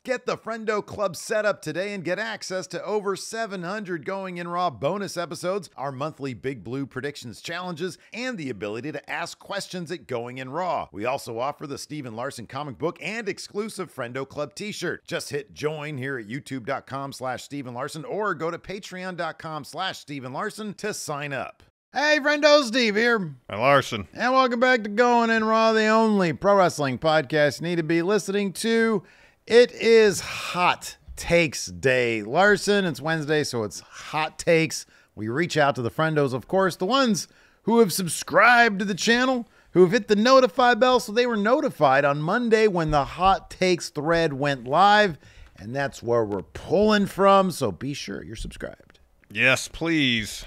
Get the Friendo Club set up today and get access to over 700 Going In Raw bonus episodes, our monthly Big Blue predictions challenges, and the ability to ask questions at Going In Raw. We also offer the Steven Larson comic book and exclusive Friendo Club t-shirt. Just hit join here at youtube.com/Steven Larson or go to patreon.com/Steven Larson to sign up. Hey, friendo, Steve here. And Larson. And welcome back to Going In Raw, the only pro wrestling podcast you need to be listening to. It is Hot Takes Day, Larson. It's Wednesday, so it's Hot Takes. We reach out to the friendos, of course, the ones who have subscribed to the channel, who have hit the notify bell, so they were notified on Monday when the Hot Takes thread went live, and that's where we're pulling from, so be sure you're subscribed. Yes, please.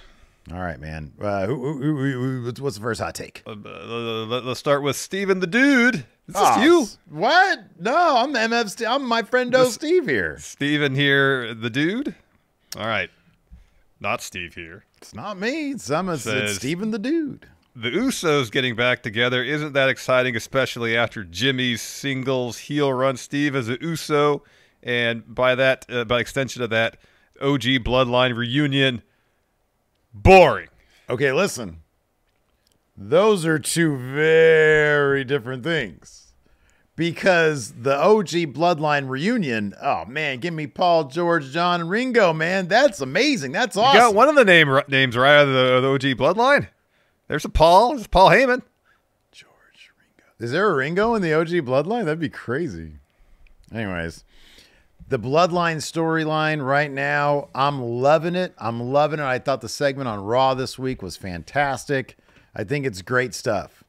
All right, man. What's the first hot take? Let's start with Steven the Dude. Is this you? What? No, I'm MF. I'm my friendo Steve here. Steven here, the Dude? All right. Not Steve here. It's not me. It's Steven the Dude. The Usos getting back together isn't that exciting, especially after Jimmy's singles heel run. Steve as a Uso, and by extension of that, OG Bloodline reunion. Boring. Okay, listen. Those are two very different things. Because the OG Bloodline reunion, oh man, give me Paul, George, John, and Ringo, man. That's amazing. That's awesome. You got one of the names right out of the OG Bloodline. There's a Paul. There's Paul Heyman. George, Ringo. Is there a Ringo in the OG Bloodline? That'd be crazy. Anyways. The Bloodline storyline right now, I'm loving it. I'm loving it. I thought the segment on Raw this week was fantastic. I think it's great stuff.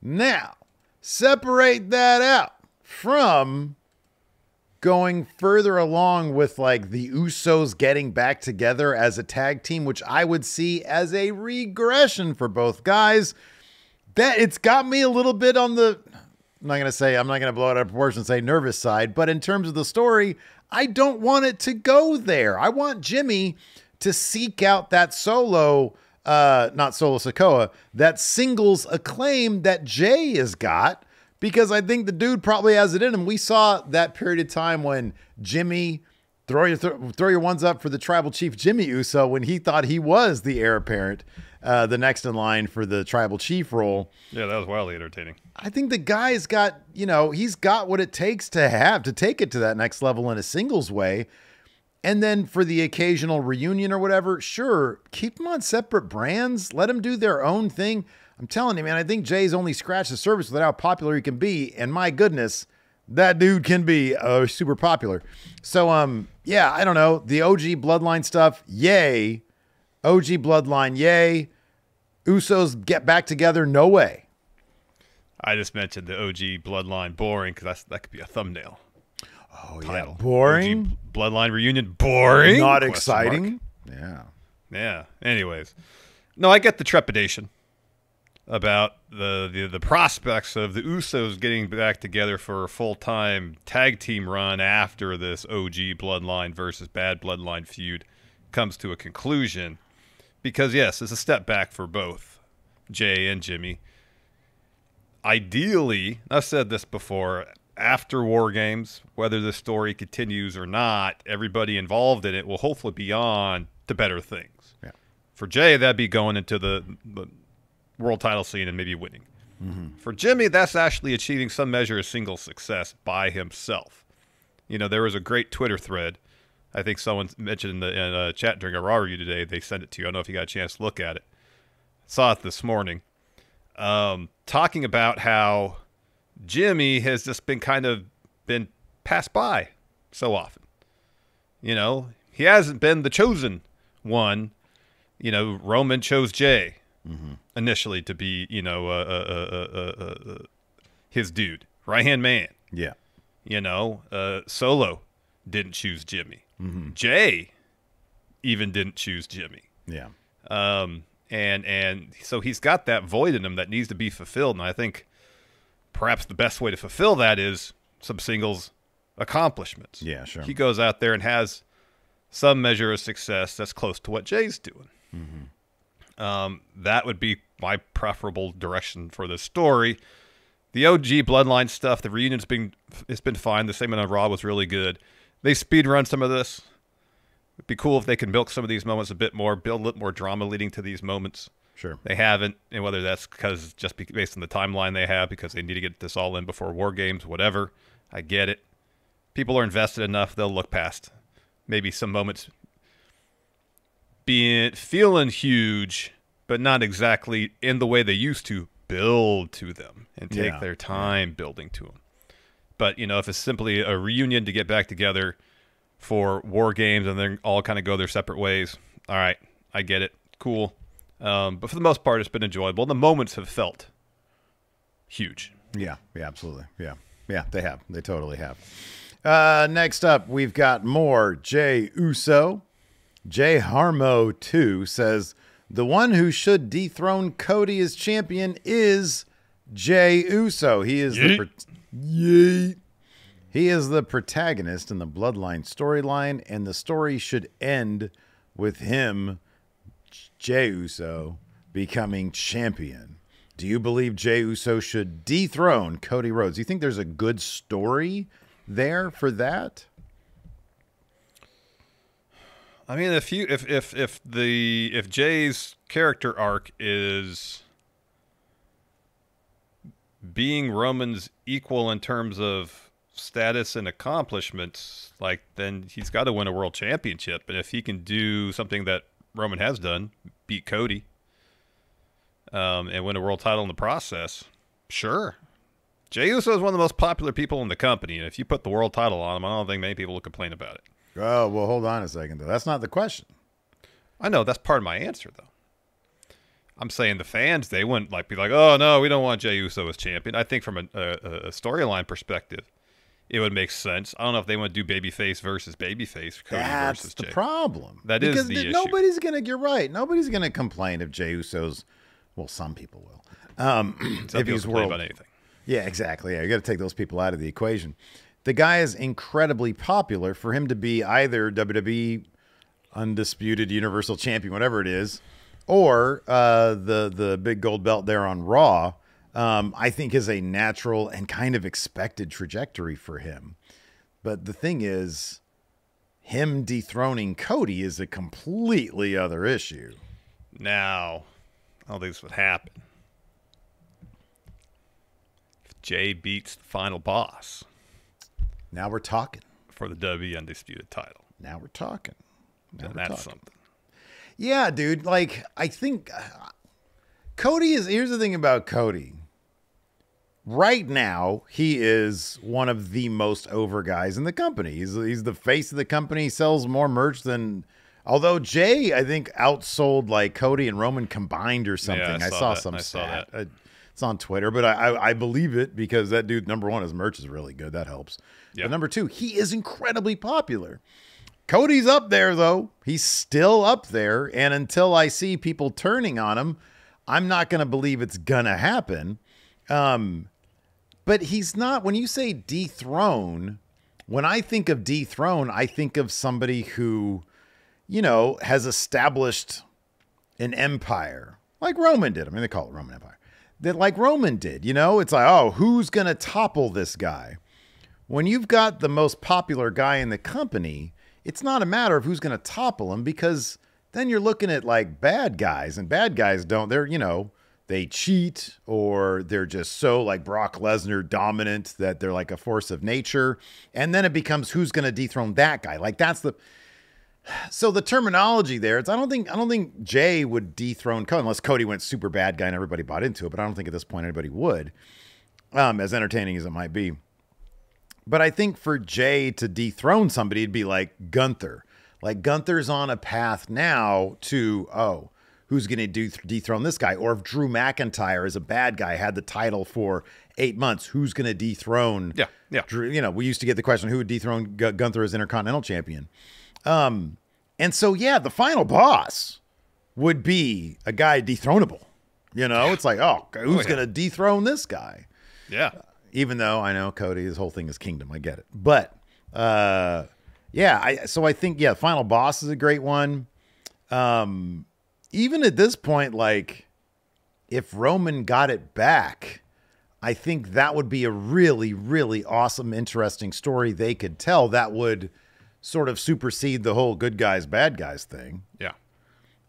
Now, separate that out from going further along with like the Usos getting back together as a tag team, which I would see as a regression for both guys. That it's got me a little bit on the... I'm not going to blow it out of proportion and say nervous side, but in terms of the story, I don't want it to go there. I want Jimmy to seek out that solo, not solo Sikoa, that singles acclaim that Jay has got, because I think the dude probably has it in him. We saw that period of time when Jimmy, throw your ones up for the tribal chief Jimmy Uso when he thought he was the heir apparent, the next in line for the tribal chief role. Yeah, that was wildly entertaining. I think the guy's got, he's got what it takes to take it to that next level in a singles way. And then for the occasional reunion or whatever, sure, keep them on separate brands. Let them do their own thing. I'm telling you, man, I think Jay's only scratched the surface with how popular he can be. And my goodness, that dude can be super popular. So, yeah, I don't know. The OG Bloodline stuff, yay. OG Bloodline, yay. Usos get back together, no way. I just mentioned the OG Bloodline boring because that could be a thumbnail. Oh, title. Yeah. Boring? OG Bloodline reunion, boring? Not exciting? Yeah. Yeah. Anyways. No, I get the trepidation about the prospects of the Usos getting back together for a full-time tag team run after this OG Bloodline versus Bad Bloodline feud comes to a conclusion. Because, yes, it's a step back for both Jay and Jimmy. Ideally, I've said this before, after War Games, whether the story continues or not, everybody involved in it will hopefully be on to better things. Yeah. For Jay, that'd be going into the world title scene and maybe winning. Mm-hmm. For Jimmy, that's actually achieving some measure of single success by himself. There was a great Twitter thread. I think someone mentioned in the chat during a Raw review today. They sent it to you. I don't know if you got a chance to look at it. Saw it this morning. Talking about how Jimmy has just been been passed by so often. He hasn't been the chosen one. Roman chose Jay initially to be, his dude, right-hand man. Yeah. Solo didn't choose Jimmy. Mm-hmm. Jay even didn't choose Jimmy. Yeah. And so he's got that void in him that needs to be fulfilled. And I think perhaps the best way to fulfill that is some singles accomplishments. Yeah, sure. He goes out there and has some measure of success that's close to what Jay's doing. Mm-hmm. That would be my preferable direction for the story. The OG Bloodline stuff, the reunion's been fine. The segment on Raw was really good. They speedrun some of this. It'd be cool if they could milk some of these moments a bit more, build a little more drama leading to these moments. Sure. They haven't, and whether that's because based on the timeline they have, because they need to get this all in before War Games, whatever. I get it. People are invested enough; they'll look past maybe some moments feeling huge, but not exactly in the way they used to. Build to them and take their time building to them. But if it's simply a reunion to get back together for War Games and then all kind of go their separate ways, all right, I get it, cool. But for the most part, it's been enjoyable. The moments have felt huge. Yeah, absolutely. Yeah, they have. They totally have. Next up, we've got more Jey Uso. Jay Harmo 2 says, the one who should dethrone Cody as champion is Jey Uso. He is He is the protagonist in the Bloodline storyline, and the story should end with him, Jey Uso, becoming champion. Do you believe Jey Uso should dethrone Cody Rhodes? Do you think there's a good story there for that? I mean, if Jay's character arc is being Roman's equal in terms of status and accomplishments, then he's got to win a world championship. And if he can do something that Roman has done, beat Cody, and win a world title in the process, sure. Jey Uso is one of the most popular people in the company, and if you put the world title on him, I don't think many people will complain about it. Oh, well, hold on a second, though. That's not the question. I know. That's part of my answer, though. I'm saying the fans, they wouldn't be like, oh, no, we don't want Jey Uso as champion. I think from a storyline perspective, it would make sense. I don't know if they want to do babyface versus babyface. Cody That's versus the Jey. problem. That is the issue. Nobody's going to, you're right. Nobody's going to complain if Jey Uso's, well, some people will. If he's complain about anything. Yeah, exactly. Yeah, you got to take those people out of the equation. The guy is incredibly popular. For him to be either WWE Undisputed Universal Champion, whatever it is, or the big gold belt there on Raw, I think is a natural and kind of expected trajectory for him. But the thing is, him dethroning Cody is a completely other issue. Now, I don't think this would happen. If Jay beats the final boss... Now we're talking. For the WWE Undisputed title. Now we're talking. That's something. Yeah, dude. I think Cody is... Here's the thing about Cody. Right now, he is one of the most over guys in the company. He's the face of the company. He sells more merch than... Although Jay, I think, outsold Cody and Roman combined or something. Yeah, I saw some stat. That. It's on Twitter, but I believe it because that dude, number one, his merch is really good. That helps. Yep. But number two, he is incredibly popular. Cody's up there, though. He's still up there. And until I see people turning on him, I'm not going to believe it's going to happen. But he's not. When you say dethrone, when I think of dethrone, I think of somebody who, has established an empire like Roman did. I mean, they call it Roman Empire. That like Roman did, it's like, oh, who's going to topple this guy? When you've got the most popular guy in the company, it's not a matter of who's going to topple him, because then you're looking at bad guys, and bad guys they cheat, or they're just so like Brock Lesnar dominant that they're like a force of nature. And then it becomes who's going to dethrone that guy. So the terminology there, I don't think Jay would dethrone Cody unless Cody went super bad guy and everybody bought into it. But I don't think at this point anybody would, as entertaining as it might be. But I think for Jay to dethrone somebody, it'd be like Gunther. Like Gunther's on a path now to, who's going to dethrone this guy? Or if Drew McIntyre is a bad guy, had the title for 8 months, who's going to dethrone? Yeah. Drew, we used to get the question, who would dethrone Gunther as Intercontinental Champion? And so, yeah, the final boss would be a guy dethronable. It's like, who's going to dethrone this guy? Yeah. Even though I know Cody, his whole thing is kingdom. I get it. But, so I think, final boss is a great one. Even at this point, if Roman got it back, I think that would be a really, really awesome, interesting story they could tell that would sort of supersede the whole good guys, bad guys thing. Yeah.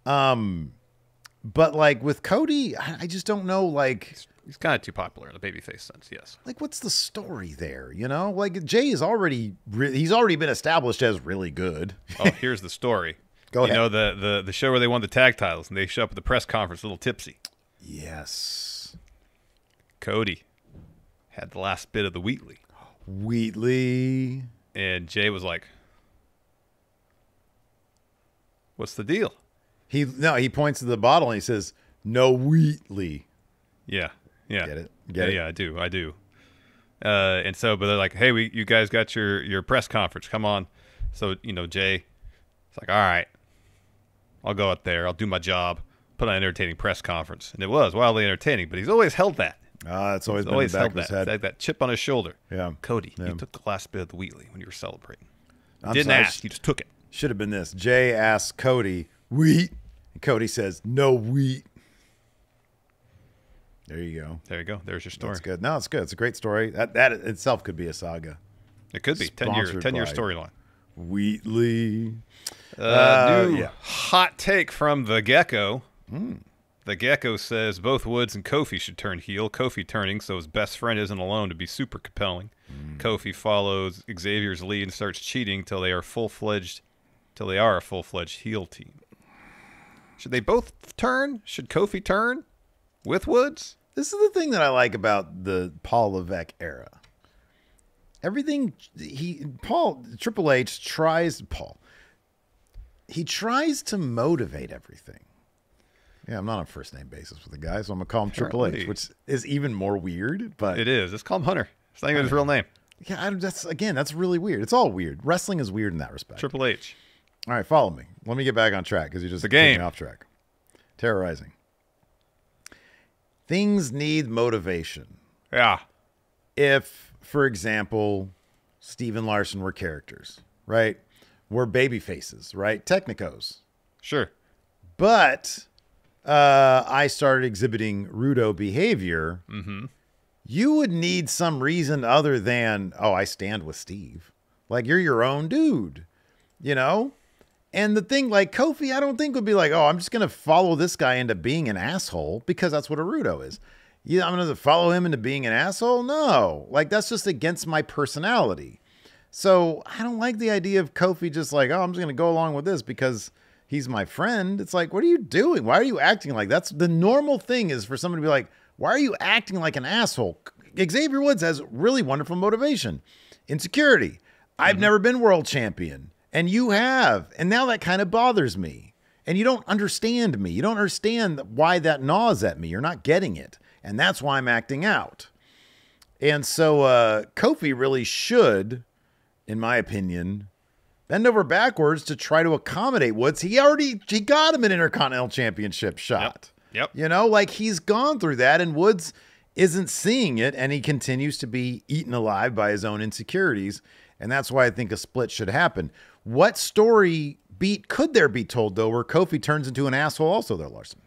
But like with Cody, I just don't know, like, He's kind of too popular in a babyface sense, yes. like what's the story there, you know? Like Jay is already he's already been established as really good. Oh, here's the story. Go ahead. You know the show where they won the tag titles and they show up at the press conference a little tipsy. Yes. Cody had the last bit of the Wheatley. Wheatley. And Jay was like, "What's the deal?" He points to the bottle and he says, "No Wheatley." Yeah. Yeah. Get it? Get it? Yeah, I do. And so, but they're like, "Hey, you guys got your press conference. Come on." So, you know, Jay, it's like, "All right, I'll go out there. I'll do my job. Put on an entertaining press conference." And it was wildly entertaining, but he's always held that. It's always been Always in the back held of his that. head. That chip on his shoulder. Yeah. Cody, Yeah. you took the last bit of the Wheatley when you were celebrating. You I'm didn't sorry. ask. You just took it. Should have been this. Jay asks Cody, "Wheat?" And Cody says, "No wheat." There you go. There you go. There's your story. That's good. No, it's good. It's a great story. That itself could be a saga. It could be 10 year Sponsored by storyline. Wheatley. New Yeah. hot take from the Gecko. The Gecko says both Woods and Kofi should turn heel. Kofi turning so his best friend isn't alone to be super compelling. Kofi follows Xavier's lead and starts cheating till they are a full-fledged heel team. Should they both turn? Should Kofi turn with Woods? This is the thing that I like about the Paul Levesque era. Everything Triple H tries he tries to motivate everything. Yeah, I'm not on first name basis with the guy, so I'm gonna call him Triple H, Apparently. which is even more weird. But It is. Let's call him Hunter. It's not even his real name. yeah, that's really weird. It's all weird. Wrestling is weird in that respect. Triple H. All right, follow me. Let me get back on track because you just The took game. me off track. Terrorizing. Things need motivation. Yeah. If, for example, Steve and Larson were characters, right? We're baby faces, right? Technicos. Sure. But I started exhibiting rudo behavior. You would need some reason other than, oh, I stand with Steve. Like, you're your own dude, you know? And the thing, like, Kofi, I don't think would be like, oh, I'm just going to follow this guy into being an asshole because that's what a rudo is. Yeah, I'm going to follow him into being an asshole? No. Like, that's just against my personality. So I don't like the idea of Kofi just like, oh, I'm just going to go along with this because he's my friend. It's like, what are you doing? Why are you acting like that's the normal thing is for someone to be like, why are you acting like an asshole? Xavier Woods has really wonderful motivation. Insecurity. I've never been world champion. And you have. And now that kind of bothers me. And you don't understand me. You don't understand why that gnaws at me. You're not getting it. And that's why I'm acting out. And so Kofi really should, in my opinion, bend over backwards to try to accommodate Woods. He got him an Intercontinental Championship shot. Yep. You know, like he's gone through that and Woods isn't seeing it and he continues to be eaten alive by his own insecurities. And that's why I think a split should happen. What story beat could there be told, though, where Kofi turns into an asshole also, though, Larson?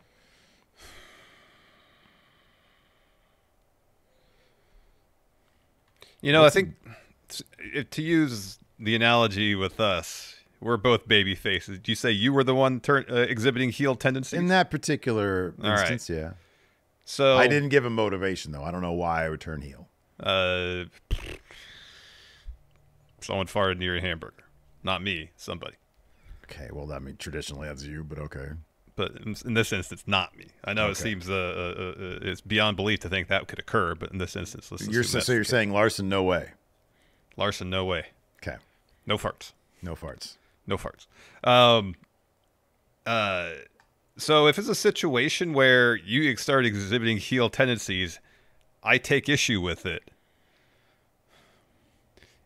You know, I think to use the analogy with us, we're both baby faces. Did you say you were the one exhibiting heel tendencies? In that particular instance, yeah. So I didn't give him motivation, though. I don't know why I would turn heel. Someone farted near a hamburger. Not me, somebody. Okay, well, I mean, traditionally that's you, but okay. But in this instance, not me. I know it Okay. seems it's beyond belief to think that could occur, but in this instance, let's assume that's So you're the case. saying Larson, no way. Larson, no way. Okay, No farts. no farts. No farts. So if it's a situation where you start exhibiting heel tendencies, I take issue with it.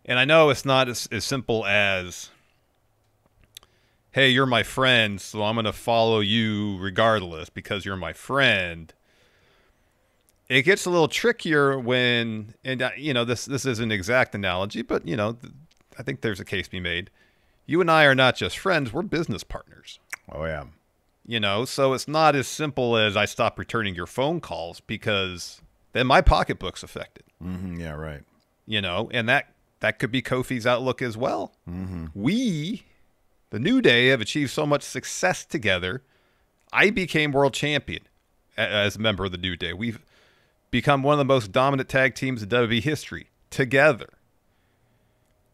And I know it's not as simple as, hey, you're my friend, so I'm going to follow you regardless because you're my friend. It gets a little trickier when, and you know, this is an exact analogy, but you know, I think there's a case to be made. You and I are not just friends, we're business partners. Oh, yeah. You know, so it's not as simple as I stop returning your phone calls because then my pocketbook's affected. Yeah, right. You know, and that could be Kofi's outlook as well. We, the New Day, have achieved so much success together. I became world champion as a member of the New Day. We've become one of the most dominant tag teams in WWE history together.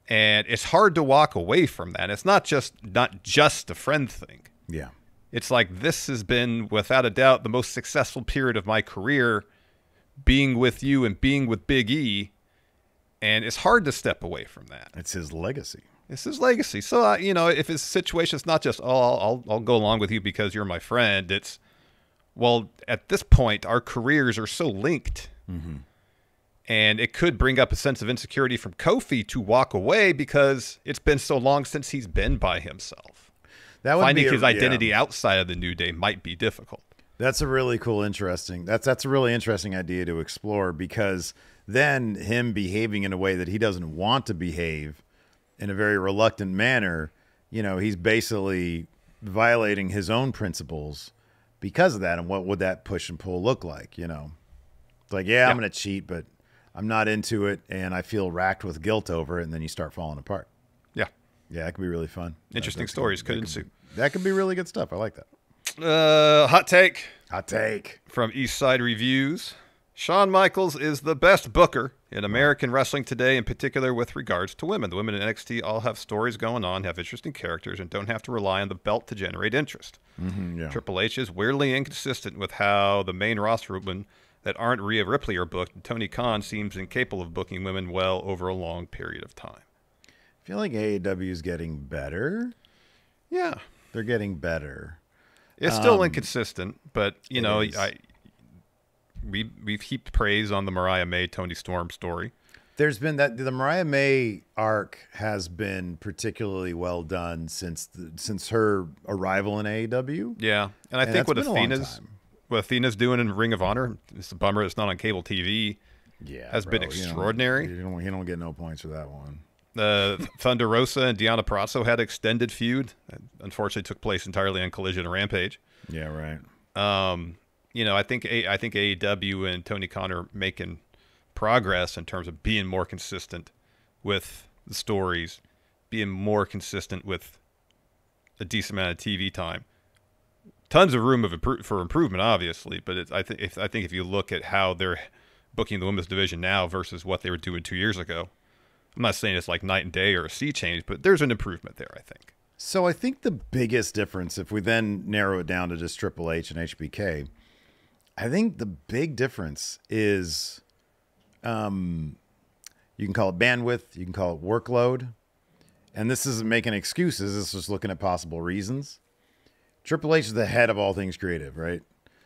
And it's hard to walk away from that. It's not just a friend thing. Yeah. It's like this has been, without a doubt, the most successful period of my career, being with you and being with Big E. And it's hard to step away from that. It's his legacy. It's his legacy. So, you know, if his situation is not just, oh, I'll go along with you because you're my friend. It's, well, at this point, our careers are so linked. And it could bring up a sense of insecurity from Kofi to walk away because it's been so long since he's been by himself. That would Finding be his identity outside of the New Day might be difficult. That's a really cool, interesting. That's a really interesting idea to explore, because then him behaving in a way that he doesn't want to behave, in a very reluctant manner, you know, he's basically violating his own principles because of that. And what would that push and pull look like? You know, it's like, yeah, I'm going to cheat, but I'm not into it, and I feel racked with guilt over it, and then you start falling apart. Yeah. Yeah, that could be really fun. Interesting stories could ensue. That could be really good stuff. I like that. Hot take. Hot take. From Eastside Reviews. Shawn Michaels is the best booker in American wrestling today, in particular with regards to women. The women in NXT all have stories going on, have interesting characters, and don't have to rely on the belt to generate interest. Yeah. Triple H is weirdly inconsistent with how the main roster women that aren't Rhea Ripley are booked, and Tony Khan seems incapable of booking women well over a long period of time. I feel like AEW is getting better. Yeah. They're getting better. It's still inconsistent, but, you know, is. we've heaped praise on the Mariah May, Tony Storm story. There's been that the Mariah May arc has been particularly well done since her arrival in AEW. Yeah, and I think what Athena's doing in Ring of Honor, it's a bummer it's not on cable TV. Yeah, has been extraordinary. You don't get no points for that one. Thunder Rosa and Deonna Purrazzo had extended feud. That unfortunately took place entirely on Collision and Rampage. Yeah, right. You know, I think AEW and Tony Khan are making progress in terms of being more consistent with the stories, being more consistent with a decent amount of TV time. Tons of room for improvement, obviously, but I think if you look at how they're booking the women's division now versus what they were doing 2 years ago, I'm not saying it's like night and day or a sea change, but there's an improvement there, I think. So I think the biggest difference, if we then narrow it down to just Triple H and HBK, I think the big difference is, you can call it bandwidth, you can call it workload, and this isn't making excuses. This is just looking at possible reasons. Triple H is the head of all things creative, right?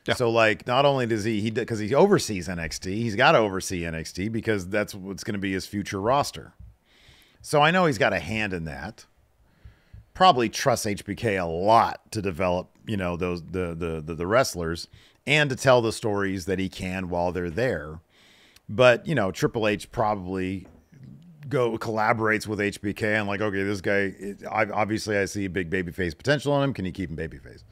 Yeah. So, like, not only does because he oversees NXT, he's got to oversee NXT because that's what's going to be his future roster. So I know he's got a hand in that. Probably trusts HBK a lot to develop, you know, the wrestlers and to tell the stories that he can while they're there. But, you know, Triple H probably collaborates with HBK and like, okay, this guy, obviously I see big babyface potential in him. Can you keep him babyface?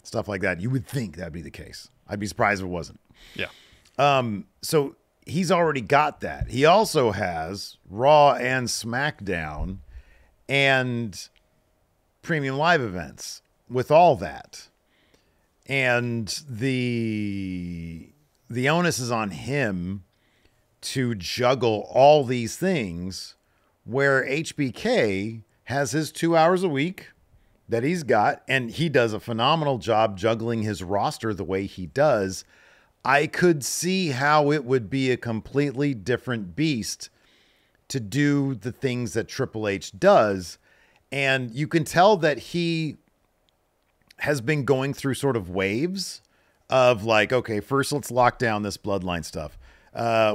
Stuff like that. You would think that'd be the case. I'd be surprised if it wasn't. Yeah. So he's already got that. He also has Raw and SmackDown and premium live events with all that. And the onus is on him to juggle all these things, where HBK has his 2 hours a week that he's got, and he does a phenomenal job juggling his roster the way he does. I could see how it would be a completely different beast to do the things that Triple H does. And you can tell that he has been going through sort of waves of like, okay, first let's lock down this bloodline stuff.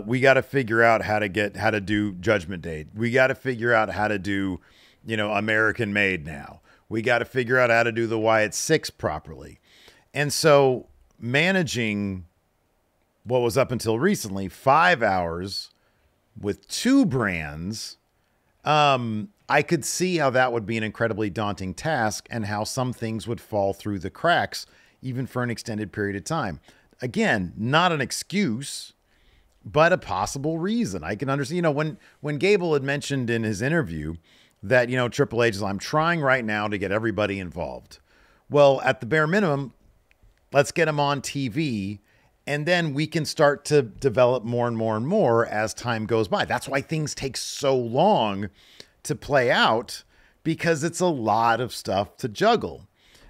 We got to figure out how to do Judgment Day. We got to figure out how to do, you know, American Made now. We got to figure out how to do the Wyatt Six properly. And so managing what was up until recently 5 hours with two brands, I could see how that would be an incredibly daunting task and how some things would fall through the cracks, even for an extended period of time. Again, not an excuse. but a possible reason. I can understand, when Gable had mentioned in his interview that, Triple H is, I'm trying right now to get everybody involved. Well, at the bare minimum, let's get him on TV, and then we can start to develop more and more and more as time goes by. That's why things take so long to play out, because it's a lot of stuff to juggle.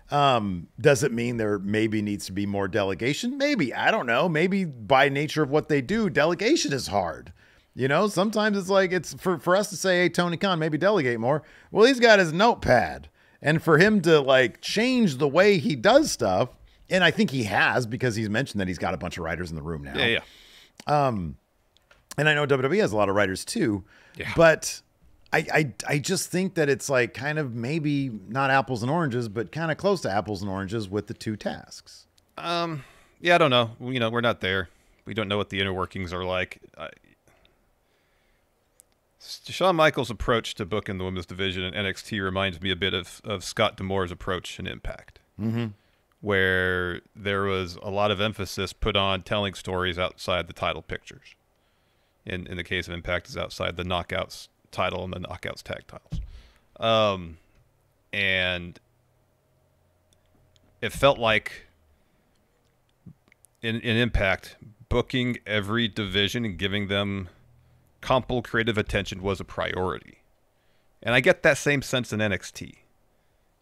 Does it mean there maybe needs to be more delegation? Maybe. I don't know. Maybe by nature of what they do, delegation is hard. Sometimes it's like, it's for us to say, hey, Tony Khan, maybe delegate more. Well, he's got his notepad. And for him to like change the way he does stuff, and I think he has, because he's mentioned that he's got a bunch of writers in the room now. Yeah. And I know WWE has a lot of writers too. Yeah. But I just think that it's like kind of maybe not apples and oranges, but kind of close to apples and oranges with the two tasks. Yeah, I don't know. We're not there. We don't know what the inner workings are like. Shawn Michaels' approach to booking the women's division in NXT reminds me a bit of Scott D'Amore's approach in Impact, where there was a lot of emphasis put on telling stories outside the title pictures. In the case of Impact, is outside the Knockouts title and the Knockouts tag titles. And it felt like in Impact, booking every division and giving them comparable creative attention was a priority. And I get that same sense in NXT,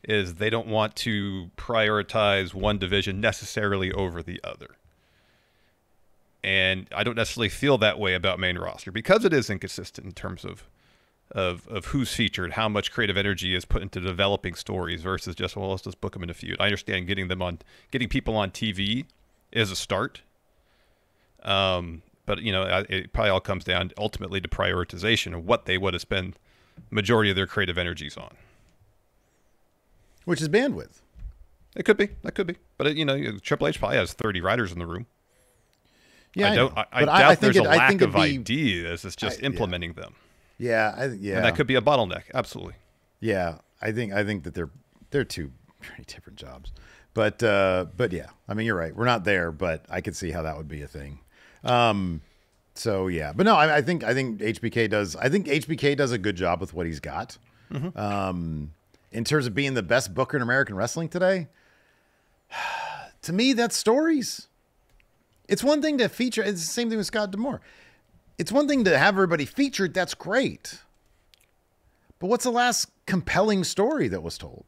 is they don't want to prioritize one division necessarily over the other. And I don't necessarily feel that way about main roster, because it is inconsistent in terms of who's featured, how much creative energy is put into developing stories versus just, well, let's just book them in a feud. I understand getting people on TV is a start. But, it probably all comes down ultimately to prioritization of what they want to spend majority of their creative energies on. Which is bandwidth. It could be. That could be. But, Triple H probably has 30 writers in the room. Yeah, I doubt there's a lack of ideas. It's just implementing them. Yeah, and that could be a bottleneck. Absolutely. Yeah, I think that they're two pretty different jobs. But yeah, I mean, you're right. We're not there, but I could see how that would be a thing. So yeah, but no, I think HBK does. I think HBK does a good job with what he's got. In terms of being the best booker in American wrestling today, to me, that's stories. It's one thing to feature. It's the same thing with Scott D'Amore. It's one thing to have everybody featured. That's great. But what's the last compelling story that was told?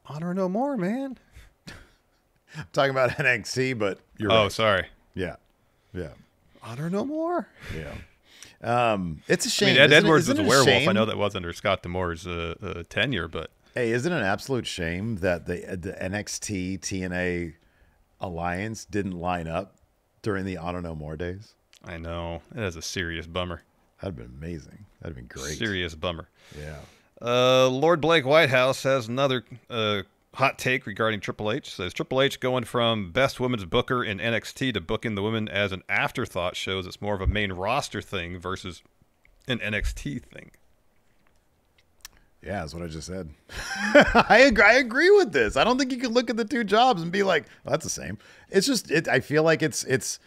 Honor No More, man. I'm talking about NXT, but you're right. Oh, sorry. Yeah. Honor No More. Yeah. It's a shame. Ed Edwards was a werewolf. I know that was under Scott D'Amore's tenure, but hey, isn't it an absolute shame that the NXT TNA alliance didn't line up during the Honor No More days? I know. It is a serious bummer. That'd been amazing. That'd been great. Serious bummer. Yeah. Lord Blake Whitehouse has another hot take regarding Triple H. Says Triple H going from best women's booker in NXT to booking the women as an afterthought shows it's more of a main roster thing versus an NXT thing. Yeah, that's what I just said. I agree with this. I don't think you can look at the two jobs and be like, well, that's the same. It's just, I feel like it's,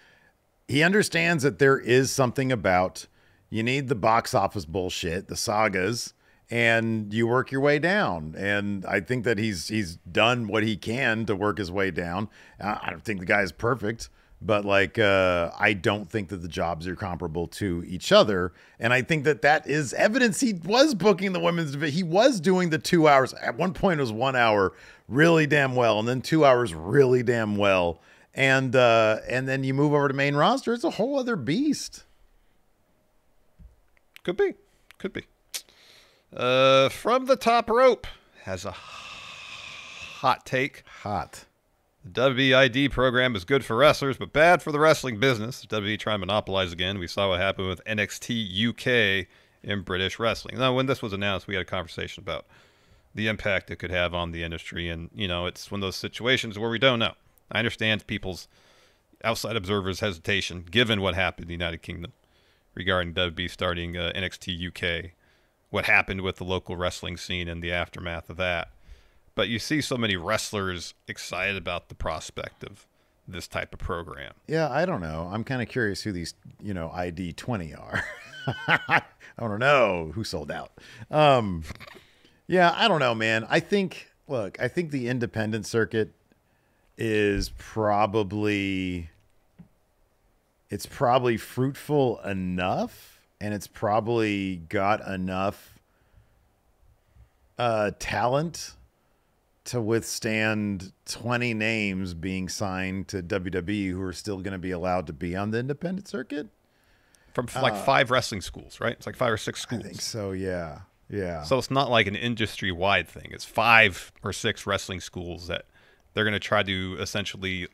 he understands that there is something about, you need the box office bullshit, the sagas, and you work your way down. And I think that he's done what he can to work his way down. I don't think the guy is perfect, but I don't think that the jobs are comparable to each other. And I think that is evidence. He was booking the women's division. He was doing the 2 hours. At one point it was 1 hour really damn well, and then 2 hours really damn well. And then you move over to main roster, it's a whole other beast. Could be. From the Top Rope has a hot take. Hot. The WID program is good for wrestlers, but bad for the wrestling business. WWE trying to monopolize again. We saw what happened with NXT UK in British wrestling. Now, when this was announced, we had a conversation about the impact it could have on the industry. And, it's one of those situations where we don't know. I understand people's outside observers' hesitation, given what happened in the United Kingdom regarding WWE starting NXT UK, what happened with the local wrestling scene and the aftermath of that. But you see so many wrestlers excited about the prospect of this type of program. Yeah, I don't know. I'm kind of curious who these, ID 20 are. I don't know who sold out. Yeah, I don't know, man. I think the independent circuit is probably fruitful enough, and it's probably got enough talent to withstand 20 names being signed to WWE who are still going to be allowed to be on the independent circuit. From like 5 wrestling schools, right? It's like 5 or 6 schools. I think so, yeah. Yeah. So it's not like an industry-wide thing. It's 5 or 6 wrestling schools that they're going to try to essentially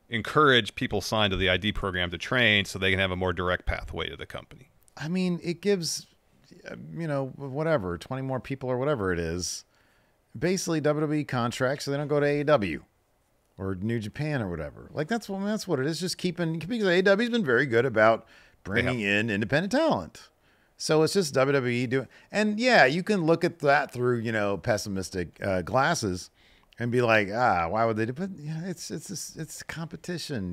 encourage people signed to the ID program to train so they can have a more direct pathway to the company. I mean, it gives, whatever, 20 more people or whatever it is, basically WWE contracts so they don't go to AEW or New Japan or whatever. Like, that's what it is, just keeping, because AEW's been very good about bringing in independent talent. So it's just WWE doing, and yeah, you can look at that through, pessimistic glasses and be like, why would they do? But yeah, it's competition,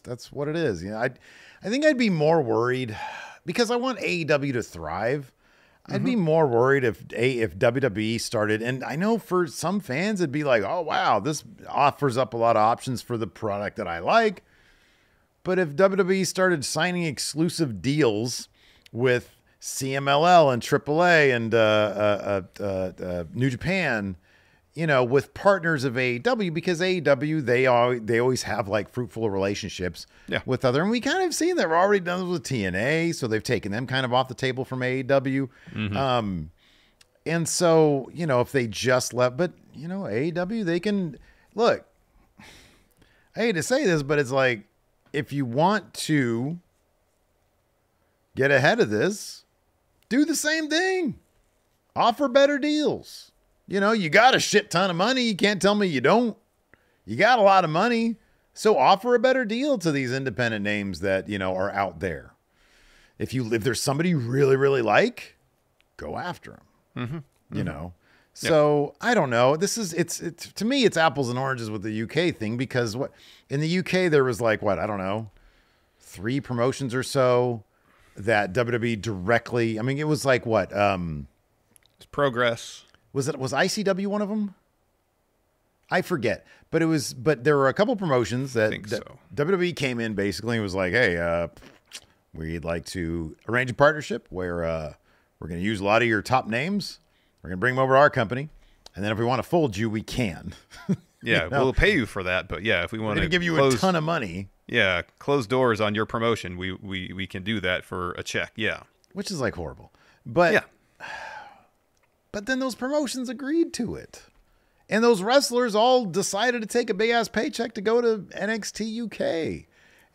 that's what it is. I think I'd be more worried because I want AEW to thrive. I'd be more worried if WWE started, and I know for some fans it'd be like, oh wow, this offers up a lot of options for the product that I like. But if WWE started signing exclusive deals with CMLL and AAA and New Japan, with partners of AEW, because AEW, they always have like fruitful relationships with other, and we kind of seen that. We're already done this with TNA, so they've taken them kind of off the table from AEW. And so, if they just left, but AEW, they can look, I hate to say this, but it's like, if you want to get ahead of this, do the same thing. Offer better deals. You got a shit ton of money. You can't tell me you don't. You got a lot of money. So offer a better deal to these independent names that, are out there. If there's somebody you really, really like, go after them. So I don't know. It's to me, it's apples and oranges with the UK thing, because in the UK, there was like, I don't know, 3 promotions or so that WWE directly, I mean, it was like what? It's Progress. Was ICW one of them? I forget, but there were a couple promotions that WWE came in basically and was like, hey, we'd like to arrange a partnership where we're going to use a lot of your top names. We're going to bring them over to our company. And then if we want to fold you, we can. Yeah, we'll pay you for that. But yeah, if we want to give you a ton of money. Yeah, close doors on your promotion. We can do that for a check. Yeah. Which is like horrible. But but then those promotions agreed to it. And those wrestlers all decided to take a big ass paycheck to go to NXT UK.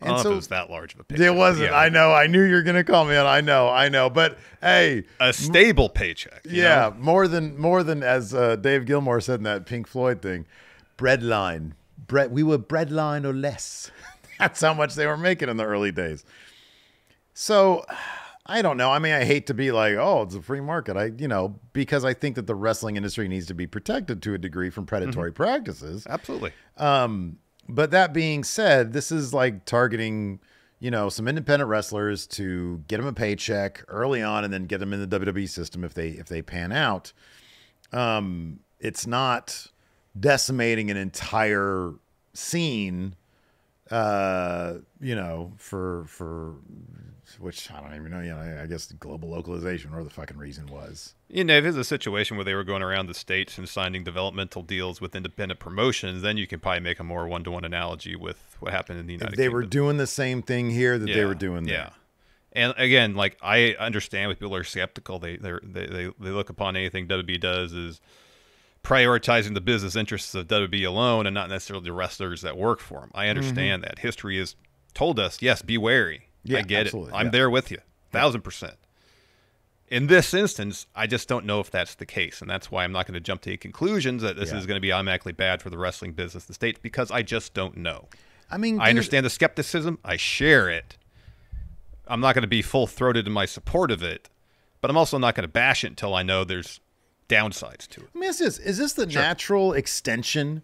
And I don't know if it was that large of a paycheck. It wasn't. Yeah. I know. I knew you were going to call me on. I know. But hey, a stable paycheck. Yeah, more than as Dave Gilmore said in that Pink Floyd thing, breadline. We were breadline or less. That's how much they were making in the early days. So I don't know. I mean, I hate to be like, oh, it's a free market. Because I think that the wrestling industry needs to be protected to a degree from predatory practices. Absolutely. But that being said, this is like targeting, some independent wrestlers to get them a paycheck early on and then get them in the WWE system if they pan out. It's not decimating an entire scene, for which I don't even know, I guess global localization, or the fucking reason was. If it's a situation where they were going around the States and signing developmental deals with independent promotions, then you can probably make a more one-to-one analogy with what happened in the United Kingdom. They were doing the same thing here that they were doing there. Yeah. And again, like, I understand when people are skeptical. They look upon anything WWE does as prioritizing the business interests of WWE alone and not necessarily the wrestlers that work for them. I understand that. History has told us, yes, be wary. Yeah, I get absolutely. it. I'm there with you, 1,000%. In this instance, I just don't know if that's the case, and that's why I'm not going to jump to any conclusions that this is going to be automatically bad for the wrestling business in the States, because I just don't know. I mean, I understand the skepticism. I share it. I'm not going to be full-throated in my support of it, but I'm also not going to bash it until I know there's downsides to it. Let me ask this. Is this the natural extension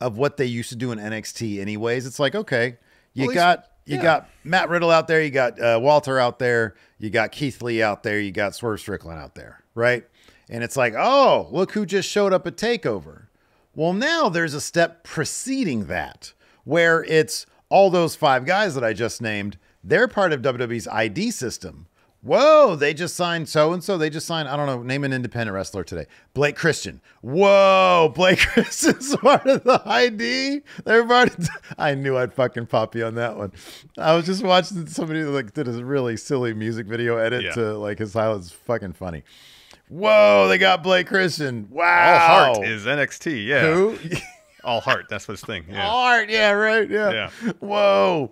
of what they used to do in NXT anyways. It's like, okay, you Well, got Matt Riddle out there, you got Walter out there, you got Keith Lee out there, you got Swerve Strickland out there, right? And it's like, oh, look who just showed up at TakeOver. Well, now there's a step preceding that where it's all those 5 guys that I just named. They're part of WWE's ID system. Whoa, they just signed so-and-so. They just signed, I don't know, name an independent wrestler today. Blake Christian. Whoa, Blake Christian's part of the ID. They're part of, I knew I'd fucking pop you on that one. I was just watching somebody like did a really silly music video edit to like his style. It's fucking funny. Whoa, they got Blake Christian. Wow. All Heart is NXT, yeah. Who? All Heart, that's his thing. Yeah. All Heart, yeah, right, yeah. Whoa.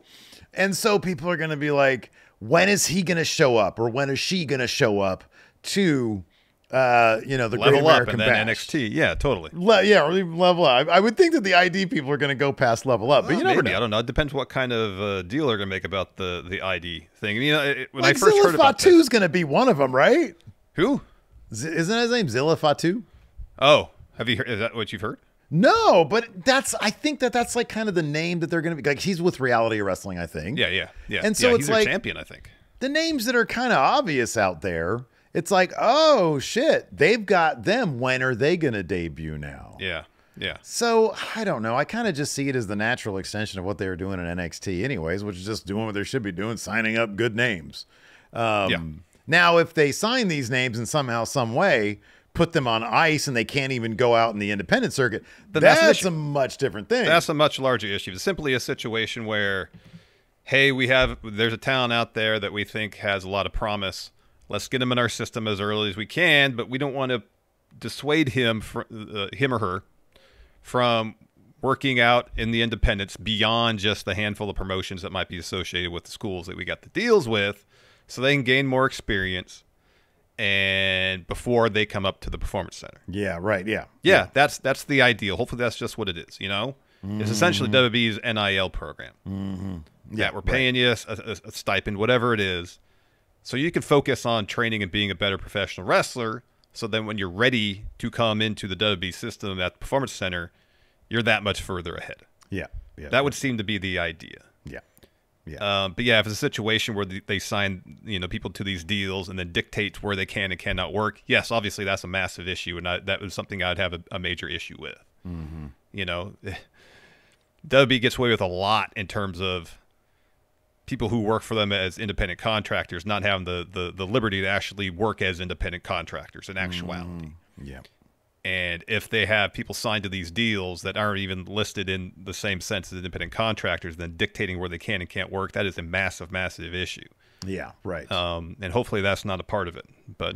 And so people are going to be like, when is he going to show up, or when is she going to show up to, the Level Great up American and then Bash? NXT. Yeah, totally. Or even level up. I would think that the ID people are going to go past level up, but you never know. I don't know. It depends what kind of deal they're going to make about the ID thing. When like I first heard about Fatu's going to be one of them, right? Who? Isn't his name Zilla Fatu? Oh, have you heard? Is that what you've heard? No, but I think that's like kind of the name that they're going to be. Like, he's with Reality Wrestling, I think. Yeah. And so it's he's like their champion, I think. The names that are kind of obvious out there, it's like, oh shit, they've got them. When are they going to debut now? Yeah. So I don't know. I kind of just see it as the natural extension of what they were doing in NXT, anyways, which is just doing what they should be doing, signing up good names. Now, if they sign these names and somehow, some way, put them on ice and they can't even go out in the independent circuit, that's a much different thing. That's a much larger issue. It's simply a situation where, hey, there's a talent out there that we think has a lot of promise. Let's get him in our system as early as we can, but we don't want to dissuade him or her from working out in the independents beyond just the handful of promotions that might be associated with the schools that we got the deals with, so they can gain more experience and before they come up to the Performance Center. Yeah, right, yeah. That's the ideal. Hopefully that's just what it is, It's essentially WWE's NIL program. Yeah, we're paying you a stipend, whatever it is, so you can focus on training and being a better professional wrestler, so then when you're ready to come into the WWE system at the Performance Center, you're that much further ahead. Yeah. That would seem to be the idea. But yeah, if it's a situation where they sign people to these deals and then dictates where they can and cannot work, yes, obviously that's a massive issue, and that was something I'd have a major issue with. WWE gets away with a lot in terms of people who work for them as independent contractors not having the liberty to actually work as independent contractors in actuality. And if they have people signed to these deals that aren't even listed in the same sense as independent contractors, then dictating where they can and can't work, that is a massive, massive issue. Yeah, right. And hopefully that's not a part of it. But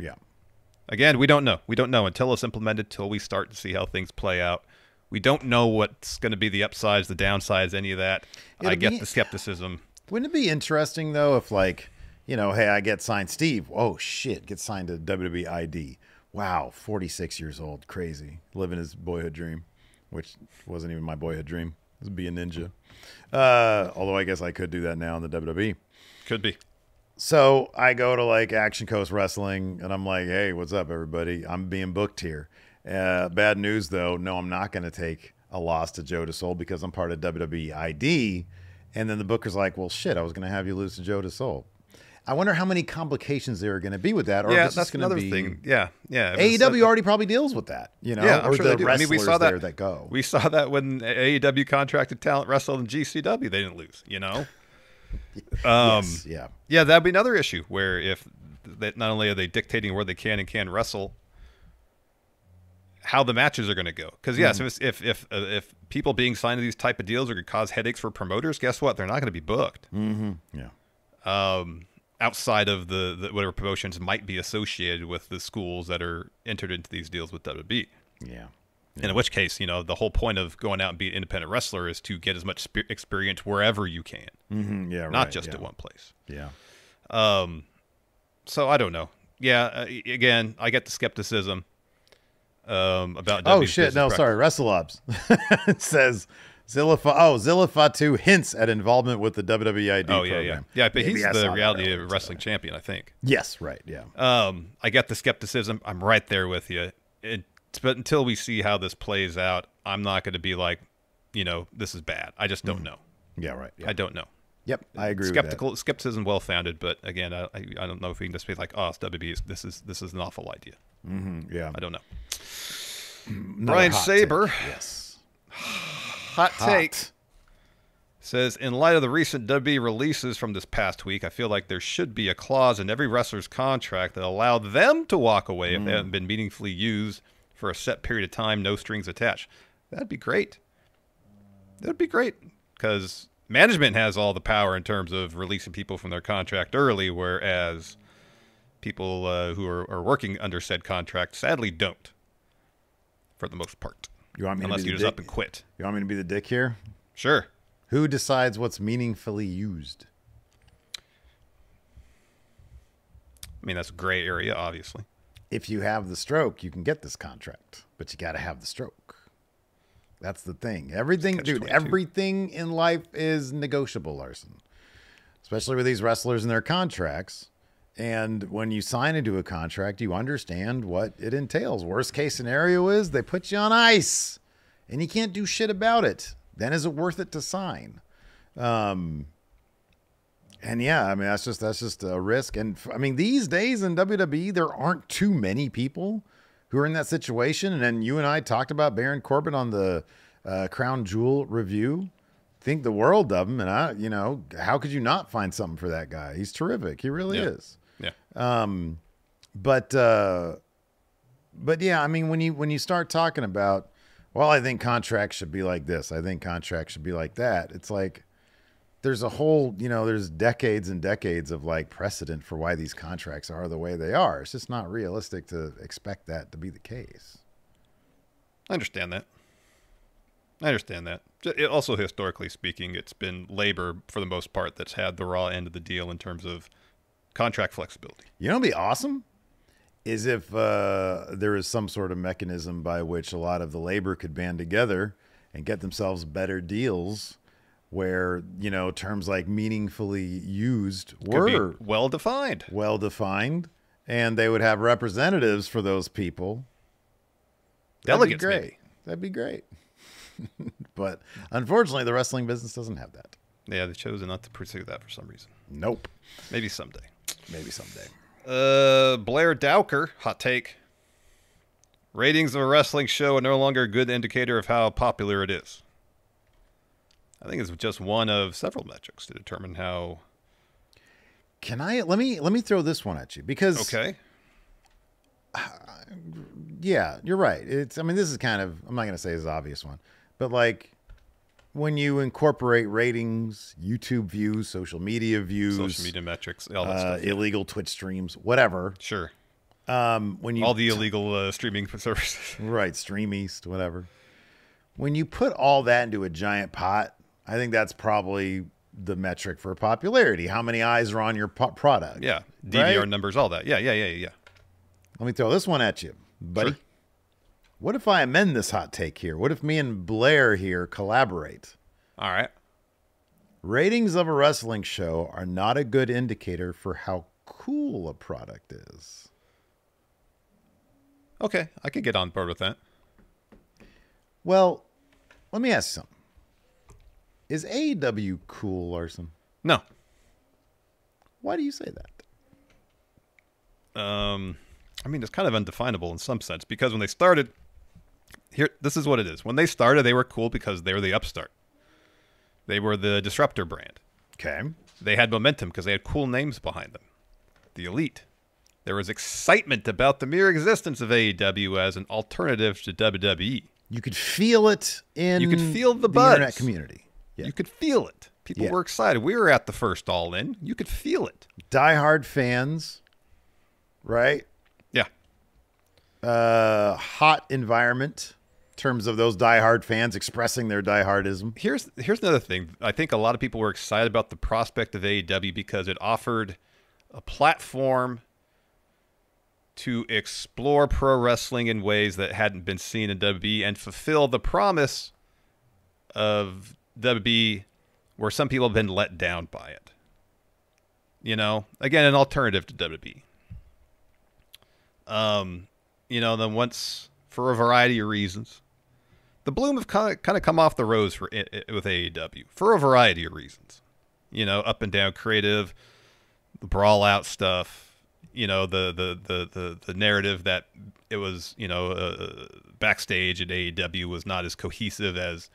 again, we don't know. We don't know until it's implemented, until we start to see how things play out. We don't know what's going to be the upsides, the downsides, any of that. I get the skepticism. Wouldn't it be interesting, though, if like, hey, I get signed Steve. Oh, shit, get signed to WWE ID. Wow, 46 years old. Crazy. Living his boyhood dream, which wasn't even my boyhood dream. It was be a ninja. Although I guess I could do that now in the WWE. Could be. So I go to like Action Coast Wrestling, and I'm like, hey, what's up, everybody? I'm being booked here. Bad news, though. No, I'm not going to take a loss to Joe DeSole because I'm part of WWE ID. And then the booker's like, well, shit, I was going to have you lose to Joe DeSole. I wonder how many complications there are going to be with that. Or yeah, that's another thing. Yeah. AEW already probably deals with that, Yeah, I'm or sure the they do. wrestlers we saw that, that go. We saw that when AEW contracted talent wrestled in GCW. They didn't lose, Yes, yeah. Yeah, that'd be another issue where if that not only are they dictating where they can and can't wrestle, how the matches are going to go. Because yes, if people being signed to these type of deals are going to cause headaches for promoters, guess what? They're not going to be booked. Yeah. Outside of the whatever promotions might be associated with the schools that are entered into these deals with WWE. Yeah. And in which case, the whole point of going out and being an independent wrestler is to get as much experience wherever you can. Yeah, not just at one place. Yeah. So I don't know. Yeah. Again, I get the skepticism about. Oh shit! No, sorry. WrestleObs it says Zilla Fatu hints at involvement with the WWE ID program. Yeah. But he's the reality of wrestling champion, I think. Yes, right. Yeah. I get the skepticism. I'm right there with you. But until we see how this plays out, I'm not going to be like, this is bad. I just don't know. Yeah, right. Yeah. I don't know. Yep, I agree with that. Skepticism well founded, but again, I don't know if we can just be like, oh, it's WB. This is an awful idea. Yeah, I don't know. Another Brian hot Saber, take. Yes, hot take, says, in light of the recent WB releases from this past week, I feel like there should be a clause in every wrestler's contract that allowed them to walk away if they haven't been meaningfully used for a set period of time, no strings attached. That'd be great. That'd be great because management has all the power in terms of releasing people from their contract early, whereas people who are working under said contract sadly don't, for the most part. Unless you just up and quit. You want me to be the dick here? Sure. Who decides what's meaningfully used? I mean, that's a gray area, obviously. If you have the stroke, you can get this contract, but you got to have the stroke. That's the thing. Everything, dude, 22. everything in life is negotiable, Larson. Especially with these wrestlers and their contracts. And when you sign into a contract, you understand what it entails. Worst case scenario is they put you on ice and you can't do shit about it. Then is it worth it to sign? And yeah, I mean, that's just a risk. And I mean, these days in WWE, there aren't too many people who are in that situation. And then you and I talked about Baron Corbin on the Crown Jewel review. Think the world of him. And how could you not find something for that guy? He's terrific. He really is. Yeah. But yeah, I mean, when you start talking about, well, I think contracts should be like this, I think contracts should be like that. It's like there's a whole, there's decades and decades of like precedent for why these contracts are the way they are. It's just not realistic to expect that to be the case. I understand that. Also, historically speaking, it's been labor for the most part that's had the raw end of the deal in terms of contract flexibility. You know what'd be awesome? Is if there is some sort of mechanism by which a lot of the labor could band together and get themselves better deals where, terms like meaningfully used were well defined, and they would have representatives for those people. Delegates, That'd be great. But unfortunately, the wrestling business doesn't have that. Yeah, they've chosen not to pursue that for some reason. Nope. Maybe someday. Blair Dowker, hot take. Ratings of a wrestling show are no longer a good indicator of how popular it is. I think it's just one of several metrics to determine how. Let me throw this one at you because. Okay. Yeah, you're right. This is kind of, I'm not going to say it's an obvious one, but like when you incorporate ratings, YouTube views, social media metrics, all that stuff, illegal Twitch streams, whatever. Sure. When you all the illegal streaming services, right? Stream East, whatever. When you put all that into a giant pot, I think that's probably the metric for popularity. How many eyes are on your product? Yeah, DVR right? numbers, all that. Yeah. Let me throw this one at you, buddy. Sure. What if I amend this hot take here? What if me and Blair here collaborate? All right. Ratings of a wrestling show are not a good indicator for how cool a product is. Okay, I could get on board with that. Well, let me ask you something. Is AEW cool, Larson? No. Why do you say that? It's kind of undefinable in some sense because when they started, this is what it is. When they started, they were cool because they were the upstart. They were the disruptor brand. Okay. They had momentum because they had cool names behind them. The Elite. There was excitement about the mere existence of AEW as an alternative to WWE. You could feel it in you could feel the buzz. Internet community. Yeah. You could feel it. People were excited. We were at the first All In. You could feel it. Diehard fans, right? Yeah. Hot environment in terms of those diehard fans expressing their diehardism. Here's another thing. I think a lot of people were excited about the prospect of AEW because it offered a platform to explore pro wrestling in ways that hadn't been seen in WWE and fulfill the promise of WWE where some people have been let down by it. Again, an alternative to WWE. Then once, for a variety of reasons, the bloom have kind of come off the rose with AEW for a variety of reasons. Up and down creative, the brawl out stuff. The narrative that it was backstage at AEW was not as cohesive as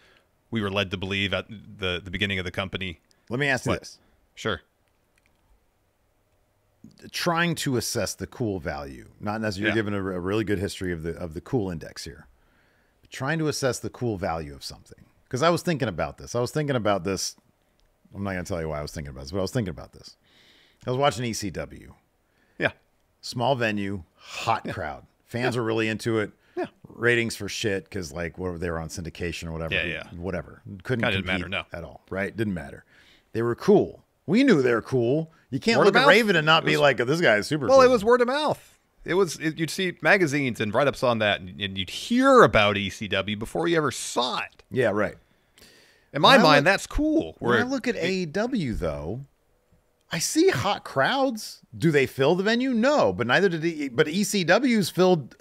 we were led to believe at the beginning of the company. Let me ask you this. Sure. Trying to assess the cool value, not necessarily you're giving a really good history of the cool index here. But trying to assess the cool value of something. Because I was thinking about this. I'm not going to tell you why I was thinking about this, but I was thinking about this. I was watching ECW. Yeah. Small venue, hot crowd. Fans were really into it. Yeah. Ratings for shit because they were on syndication or whatever. Yeah. Whatever. Couldn't compete matter, no. at all, right? Didn't matter. They were cool. We knew they were cool. You can't Word look of at mouth. Raven and not be like, oh, this guy is super cool. Well, it was word of mouth. You'd see magazines and write-ups on that, and you'd hear about ECW before you ever saw it. Yeah, right. In my mind, that's cool. When I look at AEW, though, I see hot crowds. Do they fill the venue? No, but neither did But ECW's filled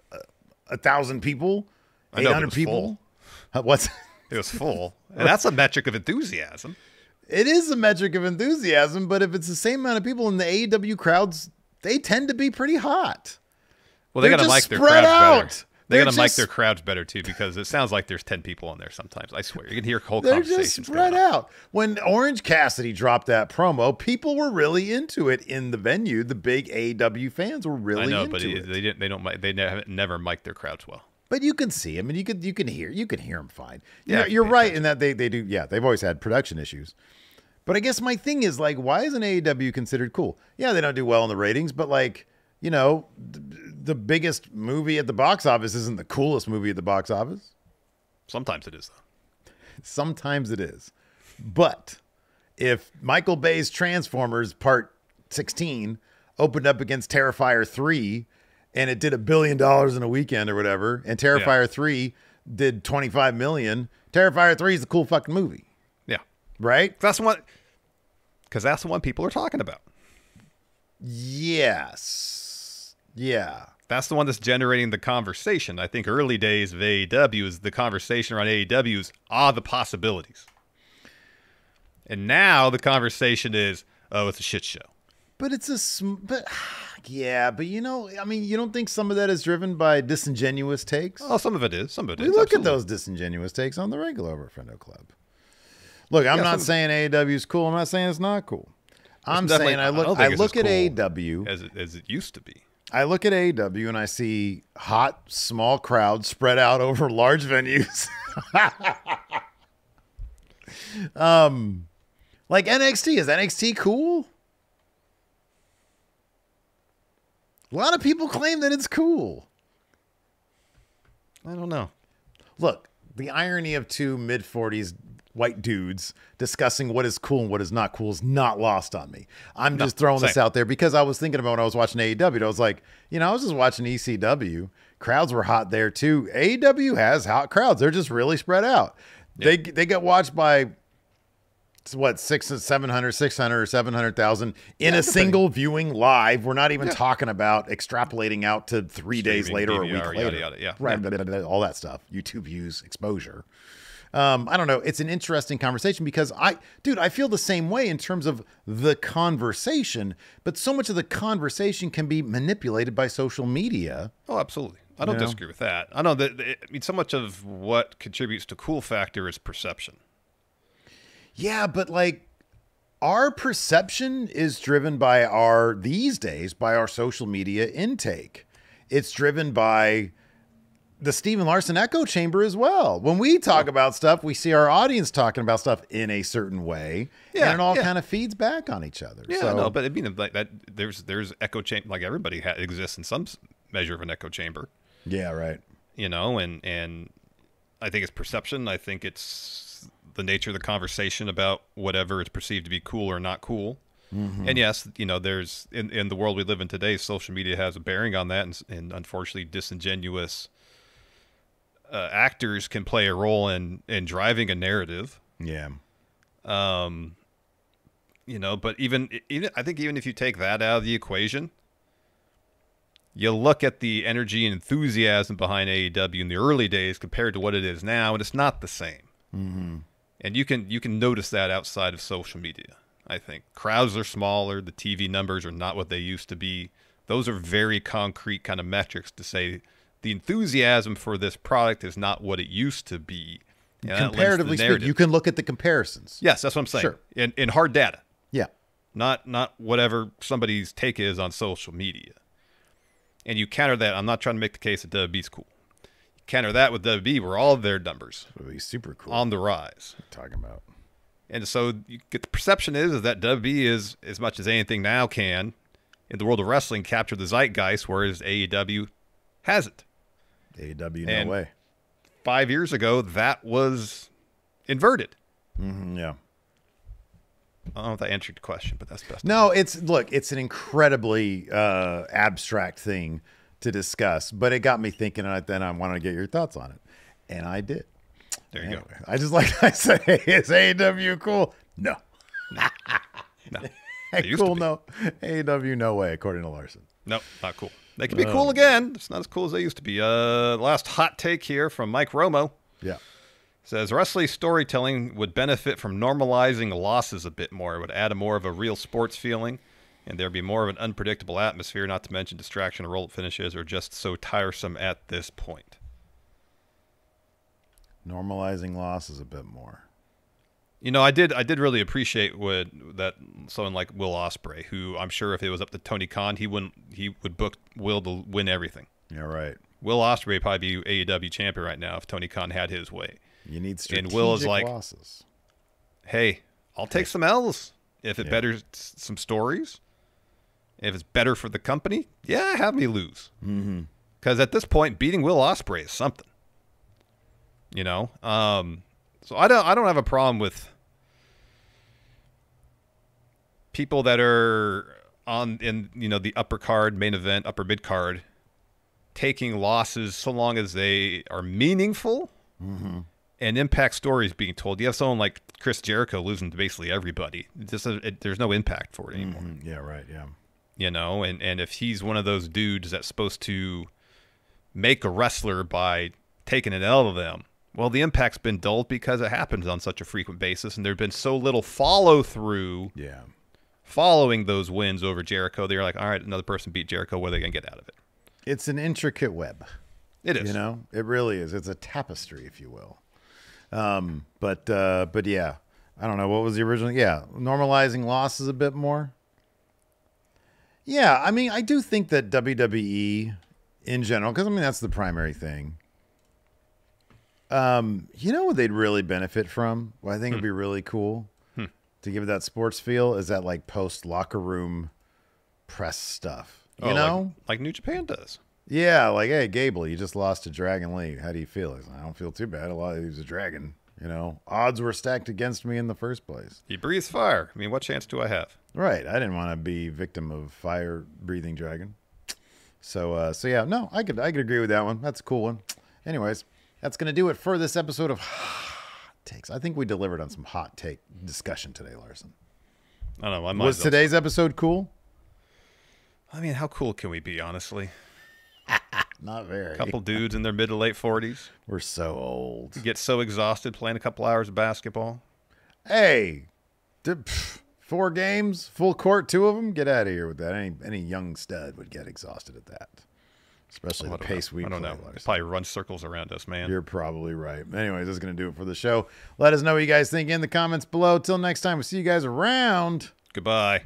1,000 people, 800 people. What's it was full, and that's a metric of enthusiasm. It is a metric of enthusiasm, but if it's the same amount of people in the AEW crowds, they tend to be pretty hot. Well, they got to mic their crowds better. They got to mic their crowds better too, because it sounds like there's 10 people in there sometimes. I swear, you can hear whole conversations. They're just spread out. When Orange Cassidy dropped that promo, people were really into it in the venue. The big AEW fans were really into it. I know, but they never mic their crowds well. But you can see them, and you can hear them fine. Yeah, you're right in that they do. Yeah, they've always had production issues. But I guess my thing is, like, why isn't AEW considered cool? Yeah, they don't do well in the ratings, but, like, the biggest movie at the box office isn't the coolest movie at the box office. Sometimes it is, though. Sometimes it is. But if Michael Bay's Transformers Part 16 opened up against Terrifier 3 and it did $1 billion in a weekend or whatever, and Terrifier 3 did 25 million, Terrifier 3 is a cool fucking movie. Yeah. Right? That's the one people are talking about. Yes. Yeah. That's the one that's generating the conversation. I think early days of AEW is the conversation around AEW's the possibilities. And now the conversation is, oh, it's a shit show. But yeah, but you don't think some of that is driven by disingenuous takes? Oh, some of it is. Some of it is. We look at those disingenuous takes on the regular over at Friendo Club. Look, I'm not saying AEW is cool. I'm not saying it's not cool. I'm saying I look at AEW as it used to be. I look at AEW and I see hot, small crowds spread out over large venues. Like NXT. Is NXT cool? A lot of people claim that it's cool. I don't know. Look, the irony of two mid-40s white dudes discussing what is cool and what is not cool is not lost on me. I'm just throwing this out there because I was thinking about when I was watching AEW. I was like, I was just watching ECW. Crowds were hot there too. AEW has hot crowds. They're just really spread out. Yeah. They get watched by what, 600, 700,000 in a single viewing live. We're not even talking about extrapolating out to 3 days later or a week later. Yada. Right, all that stuff. YouTube views, exposure. I don't know. It's an interesting conversation because I feel the same way in terms of the conversation, but so much of the conversation can be manipulated by social media. Oh, absolutely. I don't disagree with that. I know that. So much of what contributes to cool factor is perception. Yeah, but like our perception is driven by these days by our social media intake. It's driven by the Stephen Larson echo chamber as well. When we talk about stuff, we see our audience talking about stuff in a certain way, and it all kind of feeds back on each other. Yeah, so, no, but I mean, like that, there's echo chamber. Like everybody exists in some measure of an echo chamber. Yeah, right. And I think it's perception. I think it's the nature of the conversation about whatever is perceived to be cool or not cool. Mm-hmm. And yes, there's in the world we live in today, social media has a bearing on that, and unfortunately, disingenuous actors can play a role in driving a narrative. Yeah. But even I think even if you take that out of the equation, you look at the energy and enthusiasm behind AEW in the early days compared to what it is now, and it's not the same. Mm-hmm. And you can notice that outside of social media. I think crowds are smaller, the TV numbers are not what they used to be. Those are very concrete kind of metrics to say the enthusiasm for this product is not what it used to be. Comparatively speaking, you can look at the comparisons. Yes, that's what I'm saying. Sure. In hard data. Yeah. Not whatever somebody's take is on social media. And you counter that. I'm not trying to make the case that WWE's cool. You counter that with WWE where all of their numbers It'll be super cool. on the rise. What are you talking about? And so you get the perception is that WWE is, as much as anything now can, in the world of wrestling, capture the zeitgeist, whereas AEW hasn't. AEW, And no way. 5 years ago, that was inverted. Mm-hmm, yeah. I don't know if that answered your question, but that's best. No, it's an incredibly abstract thing to discuss, but it got me thinking, and then I wanted to get your thoughts on it, and I did. There you go. I just I said, hey, is AEW cool? No. No. Hey, cool, no. AEW, no way, according to Larson. Nope, not cool. They can be cool again. It's not as cool as they used to be. Last hot take here from Mike Romo. Yeah. Says wrestling storytelling would benefit from normalizing losses a bit more. It would add more of a real sports feeling, and there'd be more of an unpredictable atmosphere, not to mention distraction or roll finishes are just so tiresome at this point. Normalizing losses a bit more. You know, I did really appreciate that someone like Will Ospreay, who I'm sure if it was up to Tony Khan, he would book Will to win everything. Yeah, right. Will Ospreay would probably be AEW champion right now if Tony Khan had his way. You need strategic And Will is like, losses. Hey, I'll take some L's if it betters some stories. If it's better for the company, yeah, have me lose. Mm-hmm. Because at this point, beating Will Ospreay is something. You know, so I don't have a problem with people that are in the upper card, main event, upper mid card, taking losses so long as they are meaningful and impact stories being told. You have someone like Chris Jericho losing to basically everybody. There's no impact for it anymore. Mm-hmm. Yeah, right. Yeah. You know, and if he's one of those dudes that's supposed to make a wrestler by taking an L to them, well, the impact's been dulled because it happens on such a frequent basis, and there's been so little follow-through following those wins over Jericho. They're like, all right, another person beat Jericho. What are they going to get out of it? It's an intricate web. It is. You know, it really is. It's a tapestry, if you will. But yeah, I don't know. What was the original? Yeah, normalizing losses a bit more. Yeah, I mean, I do think that WWE in general, because I mean, that's the primary thing. You know what they'd really benefit from? What I think would be really cool to give it that sports feel is that like post locker room press stuff. You know, like New Japan does. Yeah, like, hey, Gable, you just lost to Dragon Lee. How do you feel? He's like, I don't feel too bad. He was a dragon. You know, odds were stacked against me in the first place. He breathes fire. I mean, what chance do I have? Right. I didn't want to be victim of fire breathing dragon. So yeah, no, I could agree with that one. That's a cool one. Anyways, that's going to do it for this episode of Hot Takes. I think we delivered on some hot take discussion today, Larson. I don't know. Was today's episode cool? I mean, how cool can we be, honestly? Not very. A couple dudes in their mid to late 40s. We're so old. Get so exhausted playing a couple hours of basketball. Hey, 4 games, full court, 2 of them. Get out of here with that. Any young stud would get exhausted at that. Especially the pace we play. I don't know. They probably run circles around us, man. You're probably right. Anyways, that's going to do it for the show. Let us know what you guys think in the comments below. Till next time, we'll see you guys around. Goodbye.